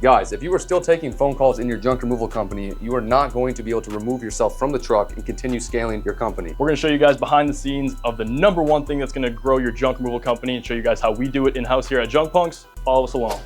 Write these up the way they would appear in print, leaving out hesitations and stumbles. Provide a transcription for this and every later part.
Guys, if you are still taking phone calls in your junk removal company, you are not going to be able to remove yourself from the truck and continue scaling your company. We're gonna show you guys behind the scenes of the #1 thing that's gonna grow your junk removal company and show you guys how we do it in-house here at Junk Punks. Follow us along.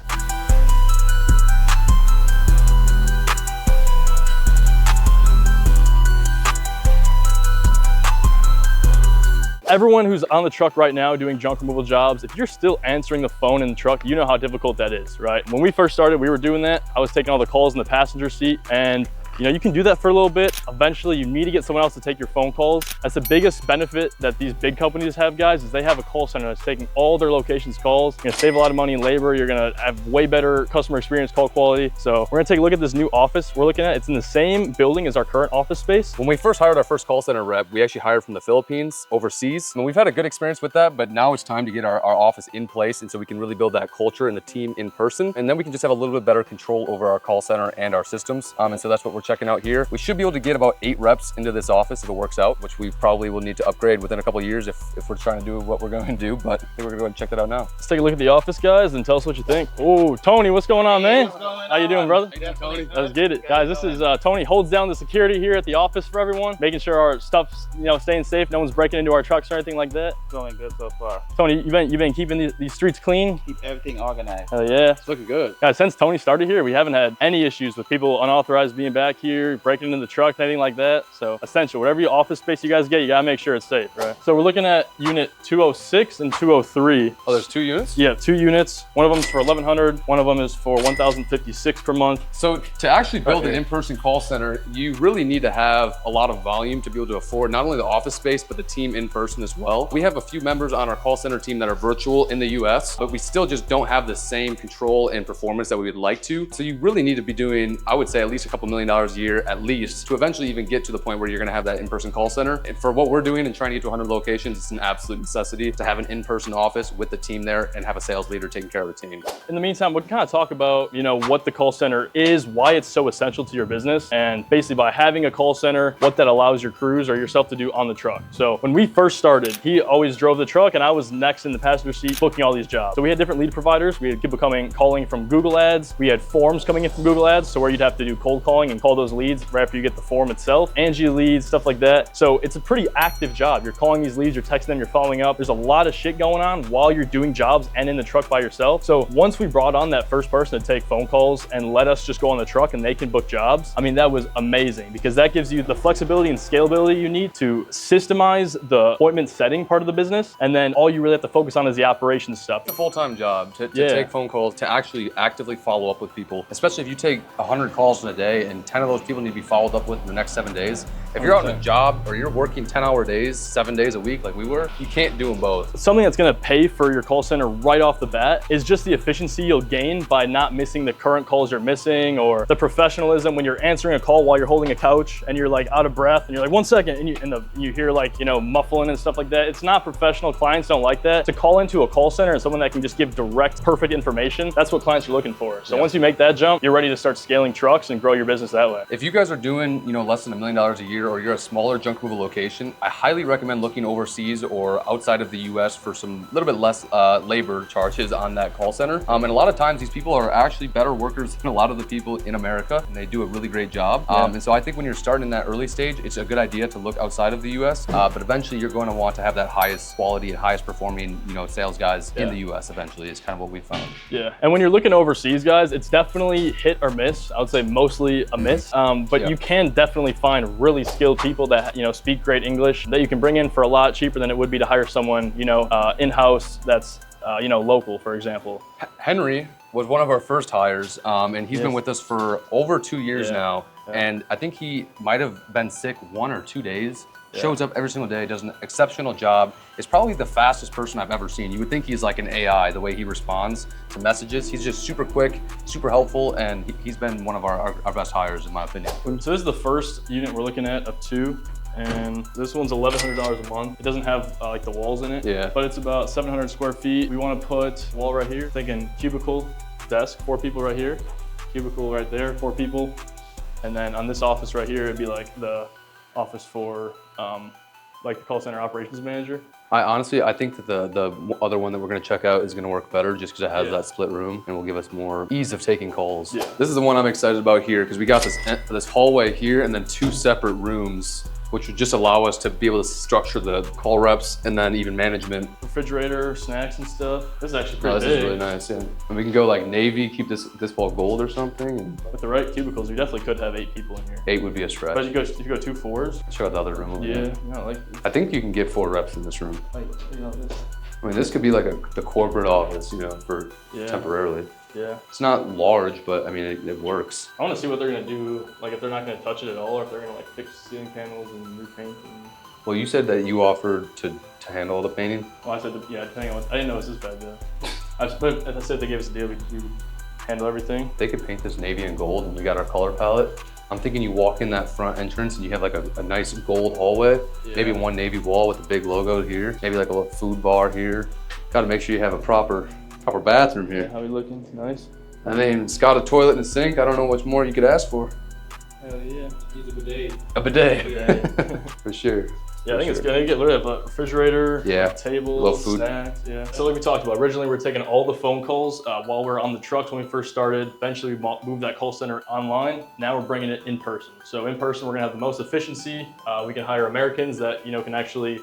Everyone who's on the truck right now doing junk removal jobs, if you're still answering the phone in the truck, you know how difficult that is, right? When we first started, we were doing that. I was taking all the calls in the passenger seat, and you know, you can do that for a little bit. Eventually, you need to get someone else to take your phone calls. That's the biggest benefit that these big companies have, guys, is they have a call center that's taking all their locations' calls. You're gonna save a lot of money in labor. You're gonna have way better customer experience, call quality. So we're gonna take a look at this new office we're looking at. It's in the same building as our current office space. When we first hired our first call center rep, we actually hired from the Philippines overseas. And we've had a good experience with that, but now it's time to get our office in place, and so we can really build that culture and the team in person. And then we can just have a little bit better control over our call center and our systems. And so that's what we're checking out here. We should be able to get about 8 reps into this office if it works out, which we probably will need to upgrade within a couple of years if we're trying to do what we're going to do, but I think we're gonna go ahead and check that out now. Let's take a look at the office, guys, and tell us what you think. Oh, Tony, what's going on, man? How you doing, brother? How you doing, Tony? Let's get it. Guys, this is Tony holds down the security here at the office for everyone, making sure our stuff's, you know, staying safe. No one's breaking into our trucks or anything like that. It's going good so far. Tony, you've been keeping these streets clean? Keep everything organized. Hell yeah. It's looking good. Guys, since Tony started here, we haven't had any issues with people unauthorized being back here, breaking into the truck, anything like that. So essential, whatever your office space you guys get, you gotta make sure it's safe, right? So we're looking at unit 206 and 203. Oh, there's 2 units? Yeah, 2 units. One of them is for 1,100. One of them is for 1,056 per month. So to actually build an in-person call center, you really need to have a lot of volume to be able to afford not only the office space, but the team in person as well. We have a few members on our call center team that are virtual in the US, but we still just don't have the same control and performance that we would like to. So you really need to be doing, I would say, at least a couple $1 million a year at least to eventually even get to the point where you're gonna have that in-person call center. And for what we're doing and trying to get to 100 locations, it's an absolute necessity to have an in-person office with the team there and have a sales leader taking care of the team. In the meantime, we can kind of talk about, you know, what the call center is, why it's so essential to your business, and basically by having a call center, what that allows your crews or yourself to do on the truck. So when we first started, he always drove the truck and I was next in the passenger seat booking all these jobs. So we had different lead providers. We had people calling from Google Ads. We had forms coming in from Google Ads, so where you'd have to do cold calling and call those leads right after you get the form itself. Angie leads, stuff like that. So it's a pretty active job. You're calling these leads, you're texting them, you're following up. There's a lot of shit going on while you're doing jobs and in the truck by yourself. So once we brought on that first person to take phone calls and let us just go on the truck and they can book jobs, I mean, that was amazing because that gives you the flexibility and scalability you need to systemize the appointment setting part of the business. And then all you really have to focus on is the operations stuff. It's a full-time job to take phone calls, to actually actively follow up with people, especially if you take 100 calls in a day and 10 of those people need to be followed up with in the next 7 days. If you're out on a job or you're working 10-hour days, 7 days a week like we were, you can't do them both. Something that's gonna pay for your call center right off the bat is just the efficiency you'll gain by not missing the current calls you're missing, or the professionalism when you're answering a call while you're holding a couch and you're like out of breath and you're like, 1 second, and you hear like, you know, muffling and stuff like that. It's not professional. Clients don't like that. To call into a call center and someone that can just give direct, perfect information, that's what clients are looking for. So once you make that jump, you're ready to start scaling trucks and grow your business that way. If you guys are doing, you know, less than $1 million a year, or you're a smaller junk removal location, I highly recommend looking overseas or outside of the US for some little bit less labor charges on that call center. And a lot of times these people are actually better workers than a lot of the people in America, and they do a really great job. And so I think when you're starting in that early stage, it's a good idea to look outside of the US, but eventually you're going to want to have that highest quality and highest performing, you know, sales guys in the US eventually is kind of what we found. Yeah, and when you're looking overseas, guys, it's definitely hit or miss. I would say mostly a miss, but you can definitely find really skilled people that, you know, speak great English that you can bring in for a lot cheaper than it would be to hire someone, you know, in-house that's, you know, local, for example. Henry was one of our first hires, and he's been with us for over 2 years now. And I think he might have been sick 1 or 2 days. Shows up every single day, does an exceptional job. Is probably the fastest person I've ever seen. You would think he's like an AI, the way he responds to messages. He's just super quick, super helpful, and he's been one of our best hires in my opinion. So this is the first unit we're looking at of 2. And this one's $1,100 a month. It doesn't have like the walls in it, but it's about 700 square feet. We want to put a wall right here, thinking cubicle, desk, 4 people right here, cubicle right there, 4 people. And then on this office right here, it'd be like the office for like the call center operations manager. I think that the other one that we're gonna check out is gonna work better just because it has Yeah. that split room and will give us more ease of taking calls. Yeah. This is the one I'm excited about here because we got this hallway here and then 2 separate rooms, which would just allow us to be able to structure the call reps and then even management. Refrigerator, snacks and stuff. This is actually pretty Oh, this big. is really nice, yeah. And we can go like navy, keep this ball gold or something. And With the right cubicles, you definitely could have 8 people in here. 8 would be a stretch. But if you go 2 4s, Check out the other room over yeah, there. no, like, I think you can get 4 reps in this room. you know, this. I mean, this could be like the corporate office, you know, for Yeah. temporarily. Yeah. It's not large, but I mean, it works. I want to see what they're gonna do, like if they're not gonna touch it at all, or if they're gonna like fix ceiling panels and repaint. And... Well, you said that you offered to handle all the painting. Well, I said, yeah, depending on what, I didn't know it was this bad though. I said they gave us a deal, we would handle everything. They could paint this navy and gold, and we got our color palette. I'm thinking you walk in that front entrance and you have like a nice gold hallway, maybe one navy wall with a big logo here, maybe like a little food bar here. Got to make sure you have a proper bathroom here. How we looking? Nice. I mean, it's got a toilet and a sink. I don't know much more you could ask for. Hell yeah. Use a bidet. A bidet. Yeah. For sure. Yeah, I think it's gonna get rid of a refrigerator, Yeah, table, little food. snacks. Yeah. So like we talked about, originally we were taking all the phone calls while we were on the trucks when we first started. Eventually we moved that call center online. Now we're bringing it in person. So in person we're gonna have the most efficiency. We can hire Americans that can actually.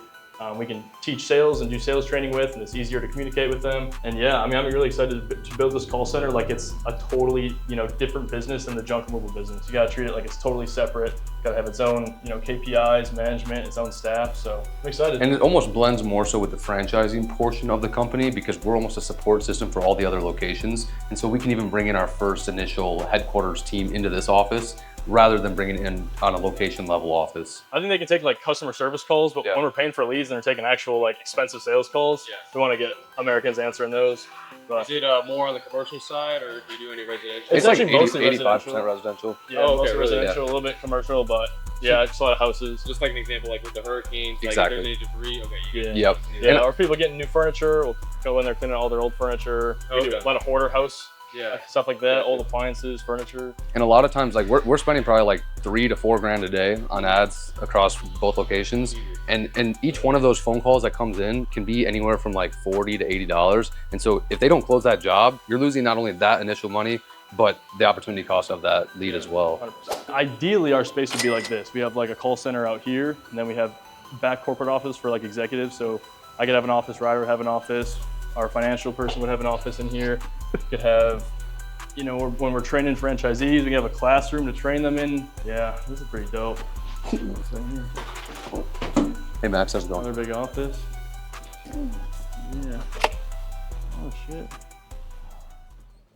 We can teach sales and do sales training with, and it's easier to communicate with them. And yeah, I mean, I'm really excited to build this call center like it's a totally, different business than the junk removal business. You gotta treat it like it's totally separate. Gotta have its own, KPIs, management, its own staff. So I'm excited. And it almost blends more so with the franchising portion of the company because we're almost a support system for all the other locations. And so we can even bring in our first initial headquarters team into this office rather than bringing it in on a location level office. I think they can take like customer service calls, but when we're paying for leads and they're taking actual like expensive sales calls, we want to get Americans answering those. But Is it more on the commercial side, or do you do any residential? It's like actually mostly 85% residential. yeah, Oh, okay, mostly really? residential, a little bit commercial, but yeah, just a lot of houses. Just like an example, like with the hurricanes, like Exactly. if there's any debris, okay, you Yeah. Yep. Yeah, or people getting new furniture, we'll go in there cleaning all their old furniture. We do Okay. a lot of hoarder house, yeah. stuff like that, old appliances, furniture. And a lot of times, like we're spending probably like $3 to $4 grand a day on ads across both locations. And each one of those phone calls that comes in can be anywhere from like $40 to $80. And so if they don't close that job, you're losing not only that initial money, but the opportunity cost of that lead as well. 100%. Ideally, our space would be like this. We have like a call center out here, and then we have back corporate office for like executives. So I could have an office, Ryder would have an office, our financial person would have an office in here. We could have, when we're training franchisees, we can have a classroom to train them in. Yeah, this is pretty dope. Hey Max, how's it going? Another big office. Yeah. Oh shit.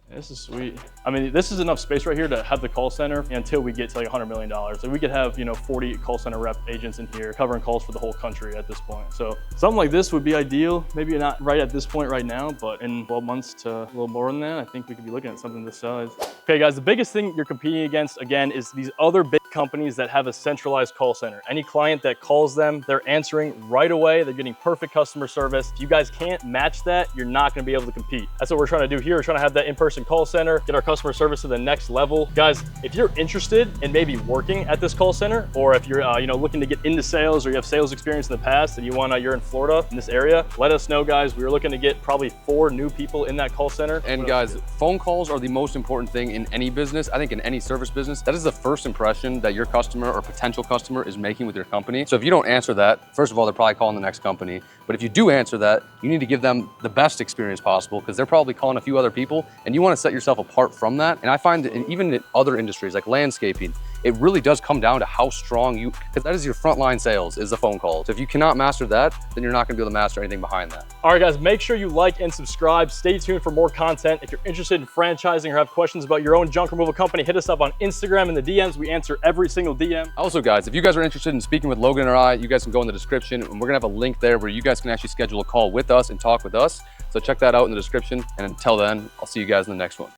This is sweet. I mean, this is enough space right here to have the call center until we get to like $100 million. So we could have, 40 call center rep agents in here covering calls for the whole country at this point. So something like this would be ideal. Maybe not right at this point right now, but in 12 months to a little more than that, I think we could be looking at something this size. Okay guys, the biggest thing you're competing against, again, is these other big companies that have a centralized call center. Any client that calls them, they're answering right away. They're getting perfect customer service. If you guys can't match that, you're not gonna be able to compete. That's what we're trying to do here. We're trying to have that in-person call center, get our customer service to the next level. Guys, if you're interested in maybe working at this call center, or if you're looking to get into sales, or you have sales experience in the past and you're in Florida, in this area, let us know, guys. We're looking to get probably 4 new people in that call center. And guys, phone calls are the most important thing in any business. I think in any service business, that is the first impression that your customer or potential customer is making with your company. So if you don't answer that, first of all, they're probably calling the next company. But if you do answer that, you need to give them the best experience possible because they're probably calling a few other people and you want to set yourself apart from that. And I find that even in other industries like landscaping, it really does come down to how strong because that is your frontline sales, is the phone call. So if you cannot master that, then you're not gonna be able to master anything behind that. All right, guys, make sure you like and subscribe. Stay tuned for more content. If you're interested in franchising or have questions about your own junk removal company, hit us up on Instagram in the DMs. We answer every single DM. Also, guys, if you guys are interested in speaking with Logan or I, you guys can go in the description and we're gonna have a link there where you guys can actually schedule a call with us and talk with us. So check that out in the description. And until then, I'll see you guys in the next one.